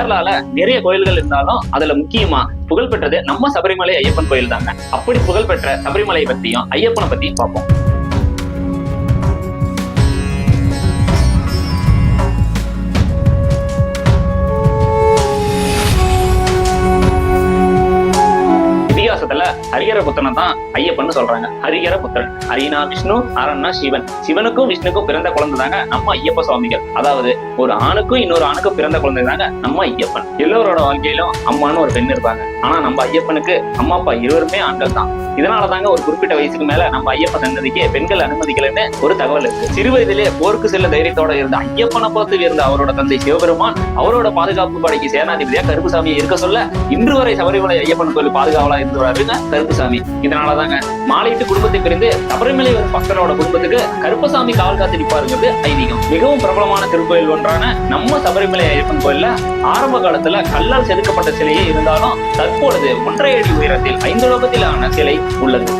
கேரளால நிறைய கோயில்கள் இருந்தாலும் அதுல முக்கியமா புகழ்பெற்றது நம்ம சபரிமலை ஐயப்பன் கோயில் தாங்க. அப்படி புகழ்பெற்ற சபரிமலை பத்தியும் ஐயப்பனை பத்தியும் பார்ப்போம். இதிகாசத்துல ஹரிஹர புத்திரனை தான் ஐயப்பன் சொல்றாங்க. ஹரிஹர புத்திரன், ஹரினா விஷ்ணு, அரண்னா சிவன். சிவனுக்கும் விஷ்ணுக்கும் பிறந்த குழந்தை தாங்க நம்ம ஐயப்ப சுவாமிகள். அதாவது ஒரு ஆணுக்கும் இன்னொரு ஆணுக்கும் பிறந்த குழந்தை தாங்க நம்ம ஐயப்பன். எல்லோரோட வாழ்க்கையிலும் அம்மான்னு ஒரு பெண் இருப்பாங்க. ஆனா நம்ம ஐயப்பனுக்கு அம்மா அப்பா இருவருமே ஆண்கள் தான். இதனாலதாங்க ஒரு குறிப்பிட்ட வயசுக்கு மேல நம்ம ஐயப்பன் சன்னதிக்கு பெண்கள் அனுமதிக்கலன்னு ஒரு தகவல் இருக்கு. சிறு வயதிலே போருக்கு செல்ல தைரியத்தோட இருந்த ஐயப்பனை பார்த்து இருந்த அவரோட தந்தை சிவபெருமான் அவரோட பாதுகாப்பு படைக்கு சேனாதிபதியா கருப்புசாமியை இருக்க சொல்ல இன்று வரை சபரிமலை ஐயப்பன் கோயில் பாதுகாவலா இருந்து வராருங்க கருப்புசாமி. இதனாலதாங்க மாலையிட்டு குடும்பத்தை பிரிந்து சபரிமலை ஒரு பக்தரோட குடும்பத்துக்கு கருப்பசாமி காவல் காத்து நிற்பாருங்கிறது ஐதீகம். மிகவும் பிரபலமான திருக்கோயில் ஒன்றான நம்ம சபரிமலை ஐயப்பன் கோயில்ல ஆரம்ப காலத்துல கல்லால் செதுக்கப்பட்ட சிலையே இருந்தாலும் தற்பொழுது 1.5 அடி உயரத்தில் 5 லோகத்திலான சிலை உள்ளது.